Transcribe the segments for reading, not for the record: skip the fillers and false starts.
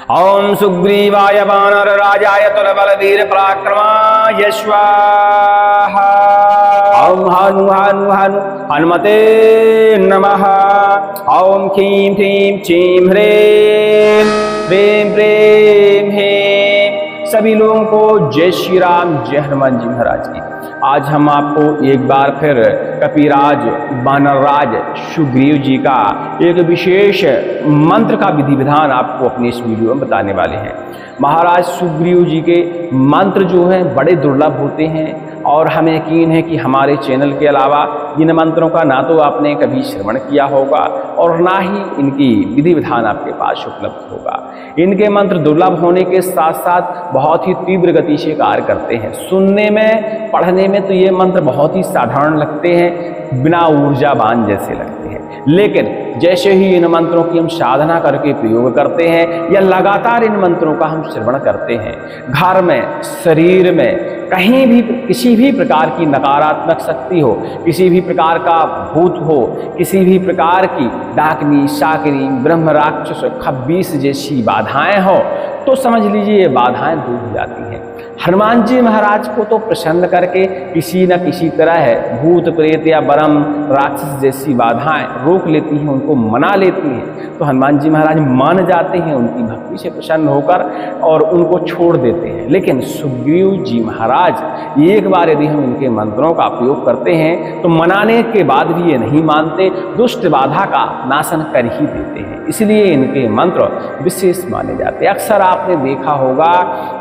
ओम सुग्रीवाय वानर राजाय तुलबलवीर पराक्रमाय स्वाहा। ओम हनु हनु हनु हनुमते नमः। ओम ह्रीं ह्रीं चीं ह्रीं ह्रीं ह्रीं ह्रीं। सभी लोगों को जय श्री राम, जय हनुमान जी महाराज की। आज हम आपको एक बार फिर कपिराज वानरराज सुग्रीव जी का एक विशेष मंत्र का विधि विधान आपको अपनी इस वीडियो में बताने वाले हैं। महाराज सुग्रीव जी के मंत्र जो हैं बड़े दुर्लभ होते हैं और हमें यकीन है कि हमारे चैनल के अलावा इन मंत्रों का ना तो आपने कभी श्रवण किया होगा और ना ही इनकी विधि विधान आपके पास उपलब्ध होगा। इनके मंत्र दुर्लभ होने के साथ साथ बहुत ही तीव्र गति से कार्य करते हैं। सुनने में, पढ़ने में तो ये मंत्र बहुत ही साधारण लगते हैं, बिना ऊर्जावान जैसे लगते हैं, लेकिन जैसे ही इन मंत्रों की हम साधना करके प्रयोग करते हैं या लगातार इन मंत्रों का हम श्रवण करते हैं, घर में, शरीर में कहीं भी किसी भी प्रकार की नकारात्मक शक्ति हो, किसी भी प्रकार का भूत हो, किसी भी प्रकार की डाकनी, शाकिनी, ब्रह्म राक्षस, खब्बीस जैसी बाधाएं हो तो समझ लीजिए ये बाधाएं दूर हो जाती हैं। हनुमान जी महाराज को तो प्रसन्न करके किसी न किसी तरह भूत प्रेत या ब्रह्म राक्षस जैसी बाधाएं रोक लेती हैं, उनको मना लेती हैं। तो हनुमान जी महाराज मान जाते हैं, उनकी भक्ति से प्रसन्न होकर और उनको छोड़ देते हैं। लेकिन सुग्रीव जी महाराज एक बार यदि हम इनके मंत्रों का प्रयोग करते हैं तो मनाने के बाद भी ये नहीं मानते, दुष्ट बाधा का नाशन कर ही देते हैं। इसलिए इनके मंत्र विशेष माने जाते हैं। अक्सर आपने देखा होगा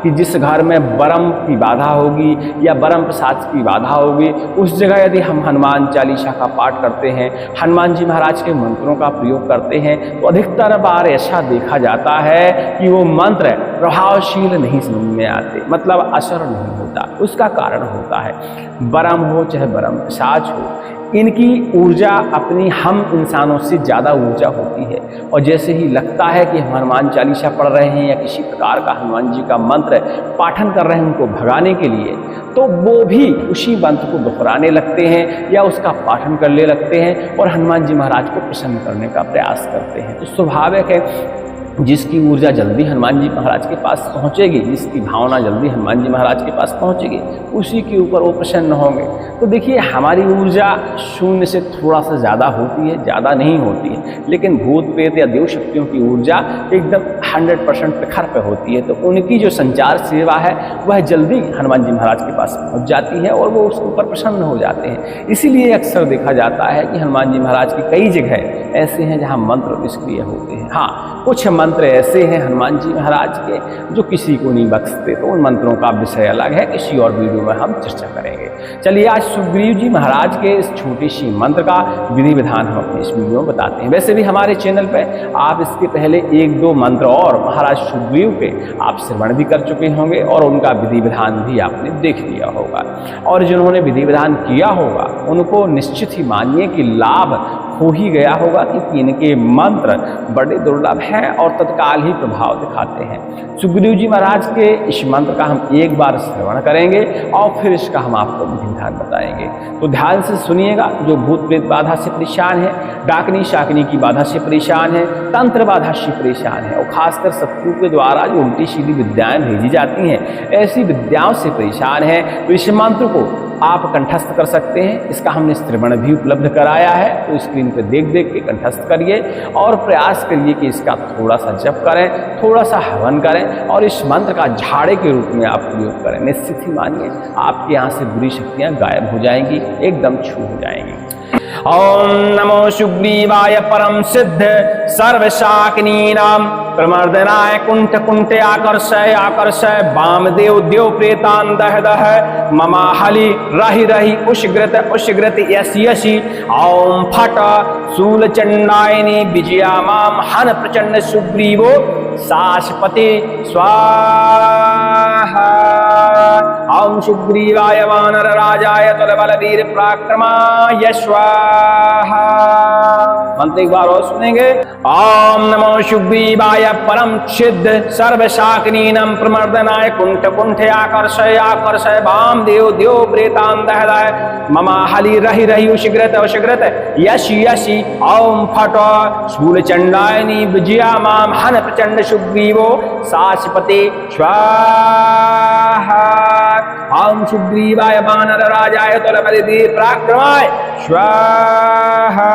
कि जिस घर में ब्रह्म की बाधा होगी या ब्रह्म प्रसाद की बाधा होगी, उस जगह यदि हम हनुमान चालीसा का पाठ करते हैं, हनुमान जी महाराज के मंत्रों का प्रयोग करते हैं तो अधिकतर बार ऐसा देखा जाता है कि वो मंत्र प्रभावशील नहीं समझ में आते, मतलब असर नहीं होता। उसका कारण होता है ब्रह्म हो चाहे ब्रह्म प्रसाद हो, इनकी ऊर्जा अपनी हम इंसानों से ज़्यादा ऊर्जा होती है और जैसे ही लगता है कि हम हनुमान चालीसा पढ़ रहे हैं या किसी प्रकार का हनुमान जी का मंत्र पाठन कर रहे हैं उनको भगाने के लिए, तो वो भी उसी मंत्र को दोहराने लगते हैं या उसका पाठन करने लगते हैं और हनुमान जी महाराज को प्रसन्न करने का प्रयास करते हैं। तो स्वाभाविक है जिसकी ऊर्जा जल्दी हनुमान जी महाराज के पास पहुंचेगी, जिसकी भावना जल्दी हनुमान जी महाराज के पास पहुंचेगी, उसी के ऊपर वो प्रसन्न होंगे। तो देखिए हमारी ऊर्जा शून्य से थोड़ा सा ज़्यादा होती है, ज़्यादा नहीं होती है, लेकिन भूत प्रेत या देव शक्तियों की ऊर्जा एकदम 100% प्रखर पे होती है। तो उनकी जो संचार सेवा है वह जल्दी हनुमान जी महाराज के पास पहुँच जाती है और वो उसके ऊपर प्रसन्न हो जाते हैं। इसीलिए अक्सर देखा जाता है कि हनुमान जी महाराज की कई जगह ऐसे हैं जहाँ मंत्र निष्क्रिय होते हैं। हाँ, कुछ मंत्र ऐसे हैं हनुमान जी महाराज के जो किसी को नहीं बख्शते, तो उन मंत्रों का विषय अलग है, किसी और वीडियो में हम चर्चा करेंगे। चलिए आज सुग्रीव जी महाराज के इस छोटी सी मंत्र का विधि विधान हम अपनी इस वीडियो में बताते हैं। वैसे भी हमारे चैनल पर आप इसके पहले 1-2 मंत्र और महाराज सुग्रीव के आप श्रवण भी कर चुके होंगे और उनका विधि विधान भी आपने देख लिया होगा, और जिन्होंने विधि विधान किया होगा उनको निश्चित ही मानिए कि लाभ हो ही गया होगा कि इनके मंत्र बड़े दुर्लभ हैं और तत्काल ही प्रभाव दिखाते हैं। सुग्रीव जी महाराज के इस मंत्र का हम एक बार श्रवण करेंगे और फिर इसका हम आपको विधि विधान बताएंगे। तो ध्यान से सुनिएगा। जो भूत प्रेत बाधा से परेशान है, डाकनी शाकनी की बाधा से परेशान है, तंत्र बाधा से परेशान है और खासकर शत्रु के द्वारा जो उल्टी सीधी विद्याएं भेजी जाती हैं, ऐसी विद्याओं से परेशान है, तो इस मंत्र को आप कंठस्थ कर सकते हैं। इसका हमने श्रवण भी उपलब्ध कराया है, तो स्क्रीन पर देख देख के कंठस्थ करिए और प्रयास करिए कि इसका थोड़ा सा जप करें, थोड़ा सा हवन करें और इस मंत्र का झाड़े के रूप में आप प्रयोग करें। निश्चित ही मानिए आपके यहाँ से बुरी शक्तियाँ गायब हो जाएंगी, एकदम छू हो जाएंगी। ओम नमो सुग्रीवाय परम सिद्ध सर्वशाकिनीनाम प्रमर्दनाय कुंठ कुंठे आकर्षय आकर्षय वामदेव देव प्रेतान दह दह ममाहलि रहि रहि उष्ग्रत उष्ग्रत यसि यसि। ओम फट शूल चंडायनी विजया माम हन प्रचंड सुग्रीवो साशपति स्वाहा। ओम सुग्रीवाय वानर राजाय तुलबलवीर पराक्रमाय स्वाहा। मंत्र एक बार और सुनेंगे। ओम नमो सुग्रीवाय परम सिद्ध सर्वशाकिनीनम प्रमर्दनाय कुंठ कुंठे आकर्षय आकर्षय वाम देव देव प्रेताम दहदाय ममा हलि रहि रहि उशिग्रत उशिग्रत यशि यशि ओम फट शूलचंडायनी विजया माम हन प्रचंड सुग्रीवो साशपते स्वाहा। ओम सुग्रीवाय वानर राजाय तुलबलि पराक्रमाय स्वाहा।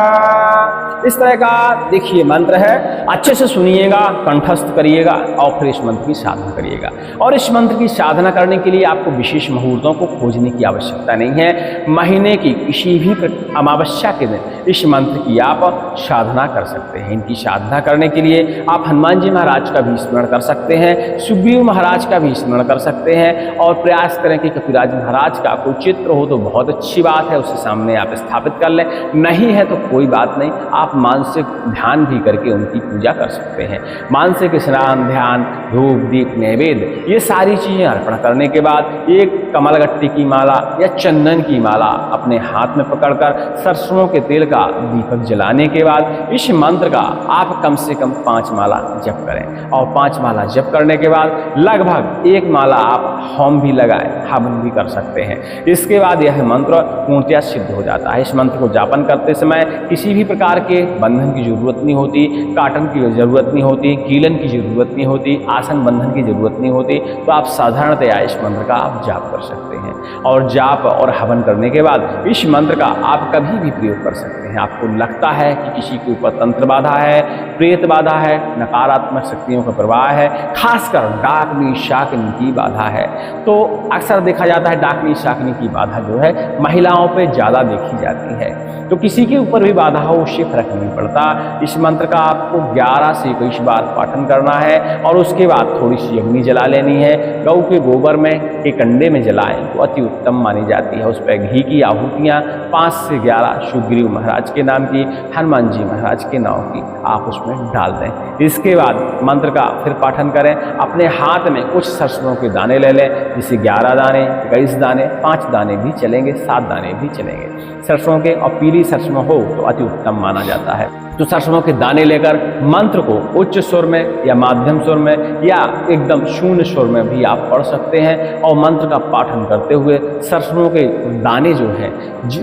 इस तरह का देखिए मंत्र है, अच्छे से सुनिएगा, कंठस्थ करिएगा और फिर इस मंत्र की साधना करिएगा। और इस मंत्र की साधना करने के लिए आपको विशेष मुहूर्तों को खोजने की आवश्यकता नहीं है। महीने की किसी भी अमावस्या के दिन इस मंत्र की आप साधना कर सकते हैं। इनकी साधना करने के लिए आप हनुमान जी महाराज का भी स्मरण कर सकते हैं, सुग्रीव महाराज का भी स्मरण कर सकते हैं और प्रयास करें कि कपिराज महाराज का कोई चित्र हो तो बहुत अच्छी बात है, उसे सामने आप स्थापित कर लें। नहीं है तो कोई बात नहीं, आप मानसिक ध्यान भी करके उनकी पूजा कर सकते हैं। मानसिक स्नान, ध्यान, धूप, दीप, नैवेद्य, ये सारी चीजें अर्पण करने के बाद एक कमलगट्टी की माला या चंदन की माला अपने हाथ में पकड़कर सरसों के तेल का दीपक जलाने के बाद इस मंत्र का आप कम से कम 5 माला जप करें। और 5 माला जप करने के बाद लगभग 1 माला आप होम भी लगाएं, हवन भी कर सकते हैं। इसके बाद यह मंत्र पूर्णतया सिद्ध हो जाता है। इस मंत्र को जापन करते समय किसी भी प्रकार के बंधन की जरूरत नहीं होती, काटन की जरूरत नहीं होती, कीलन की जरूरत नहीं होती, आसन बंधन की जरूरत नहीं होती। तो आप साधारणतया इस मंत्र का आप जाप कर सकते हैं। और जाप और हवन करने के बाद इस मंत्र का आप कभी भी प्रयोग कर सकते हैं। आपको लगता है कि किसी के ऊपर तंत्र बाधा है, प्रेत बाधा है, नकारात्मक शक्तियों का प्रवाह है, खासकर डाकनी शाकनी की बाधा है, तो अक्सर देखा जाता है डाकनी शाकनी की बाधा जो है महिलाओं पे ज़्यादा देखी जाती है। तो किसी के ऊपर भी बाधा हो उससे फर्क नहीं पड़ता। इस मंत्र का आपको 11 से 21 बार पाठन करना है और उसके बाद थोड़ी सी अग्नि जला लेनी है। गौ के गोबर में के कंडे में जलाएं तो अति उत्तम मानी जाती है। उस पर घी की आहुतियाँ 5 से 11 सुग्रीव महाराज के नाम की, हनुमान जी महाराज के नाम की आप उसमें डाल दें। इसके बाद मंत्र का फिर पाठन करें। अपने हाथ में कुछ सरसों के दाने ले लें, जिसे 11 दाने, 21 दाने, 5 दाने भी चलेंगे, 7 दाने भी चलेंगे। सरसों के और पीली सरसों हो तो अति उत्तम माना जाता है। तो सरसों के दाने लेकर मंत्र को उच्च स्वर में या माध्यम स्वर में या एकदम शून्य स्वर में भी आप पढ़ सकते हैं और मंत्र का पाठन करते हुए सरसों के दाने जो हैं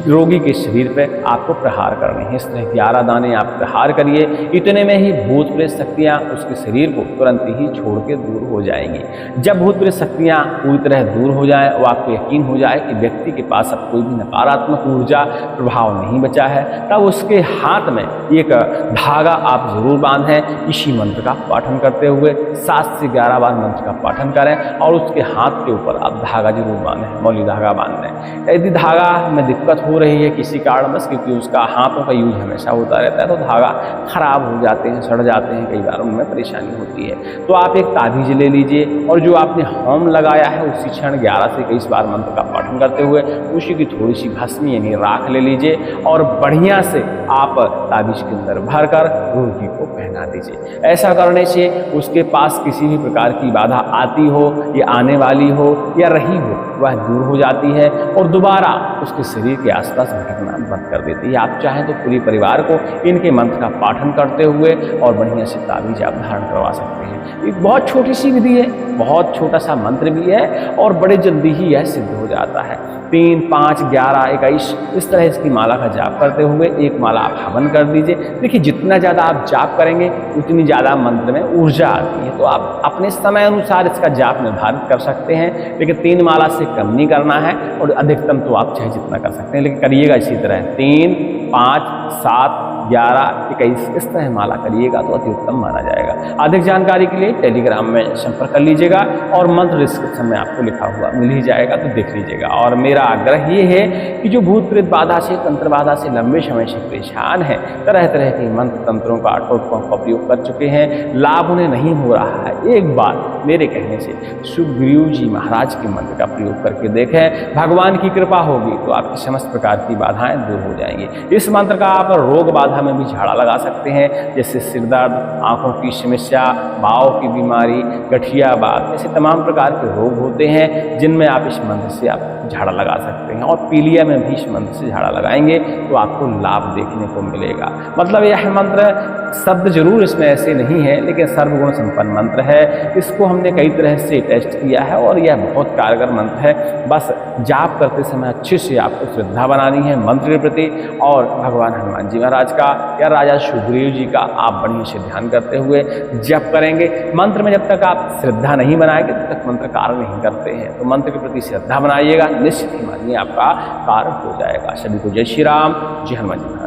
रोगी के शरीर पे आपको प्रहार करने हैं। इस तरह 11 दाने आप प्रहार करिए। इतने में ही भूत प्रेत शक्तियाँ उसके शरीर को तुरंत ही छोड़ के दूर हो जाएंगी। जब भूत प्रेत शक्तियाँ पूरी तरह दूर हो जाए और आपको यकीन हो जाए कि व्यक्ति के पास अब कोई भी नकारात्मक ऊर्जा प्रभाव नहीं बचा है, तब उसके हाथ में एक धागा आप जरूर बांधें। इसी मंत्र का पाठन करते हुए 7 से 11 बार मंत्र का पाठन करें और उसके हाथ के ऊपर आप धागा जरूर बांधें, मौली धागा बांध दें। यदि धागा में दिक्कत हो रही है किसी कारणवश, क्योंकि उसका हाथों का यूज हमेशा होता रहता है, तो धागा खराब हो जाते हैं, सड़ जाते हैं, कई बार उनमें परेशानी होती है, तो आप एक ताबीज ले लीजिए और जो आपने होम लगाया है उसी क्षण 11 से 21 बार मंत्र का पाठन करते हुए उसी की थोड़ी सी भस्म यानी राख ले लीजिए और बढ़िया से आप ताबीज के अंदर भरकर रोगी को पहना दीजिए। ऐसा करने से उसके पास किसी भी प्रकार की बाधा आती हो या आने वाली हो या रही हो, वह दूर हो जाती है और दोबारा उसके शरीर के आसपास भटकना बंद कर देती है। आप चाहें तो पूरे परिवार को इनके मंत्र का पाठन करते हुए और बढ़िया से ताबीज आप धारण करवा सकते हैं। एक बहुत छोटी सी विधि है, बहुत छोटा सा मंत्र भी है और बड़े जल्दी ही यह सिद्ध हो जाता है। 3, 5, 11, 21 इस तरह इसकी माला का जाप करते हुए एक माला आप हवन कर दीजिए। देखिए जितना ज़्यादा आप जाप करेंगे उतनी ज़्यादा मंत्र में ऊर्जा आती है, तो आप अपने समय अनुसार इसका जाप निर्धारित कर सकते हैं, लेकिन 3 माला से कम नहीं करना है और अधिकतम तो आप चाहे जितना कर सकते हैं, लेकिन करिएगा इसी तरह 3, 5, 7, 11, 21 इस तरह माला करिएगा तो अति उत्तम माना जाएगा। अधिक जानकारी के लिए टेलीग्राम में संपर्क कर लीजिएगा और मंत्र डिस्क्रिप्शन में आपको लिखा हुआ मिल ही जाएगा, तो देख लीजिएगा। और मेरा आग्रह ये है कि जो भूत प्रेत बाधा से, तंत्र बाधा से लंबे समय से परेशान है, तरह तरह के मंत्र तंत्रों का टोटकों का उपयोग कर चुके हैं, लाभ उन्हें नहीं हो रहा है, एक बार मेरे कहने से सुग्रीव जी महाराज के मंत्र का प्रयोग करके देखें। भगवान की कृपा होगी तो आपकी समस्त प्रकार की बाधाएं दूर हो जाएंगी। इस मंत्र का आप रोग बाधा में भी झाड़ा लगा सकते हैं, जैसे सिर दर्द, आंखों की समस्या, बाव की बीमारी, गठियाबात, ऐसे तमाम प्रकार के रोग होते हैं जिनमें आप इस मंत्र से आप झाड़ा लगा सकते हैं। और पीलिया में भी इस मंत्र से झाड़ा लगाएंगे तो आपको लाभ देखने को मिलेगा। मतलब यह मंत्र शब्द जरूर इसमें ऐसे नहीं है, लेकिन सर्वगुण संपन्न मंत्र है। इसको हमने कई तरह से टेस्ट किया है और यह बहुत कारगर मंत्र है। बस जाप करते समय अच्छे से आपको श्रद्धा बनानी है मंत्र के प्रति, और भगवान हनुमान जी महाराज का या राजा सुग्रीव जी का आप बढ़िया से ध्यान करते हुए जप करेंगे। मंत्र में जब तक आप श्रद्धा नहीं बनाएंगे तब तक मंत्र कार्य नहीं करते हैं। तो मंत्र के प्रति श्रद्धा बनाइएगा, निश्चित ही मानिए आपका कार्य हो जाएगा। सभी को जय श्री राम, जय हनुमान जी महाराज।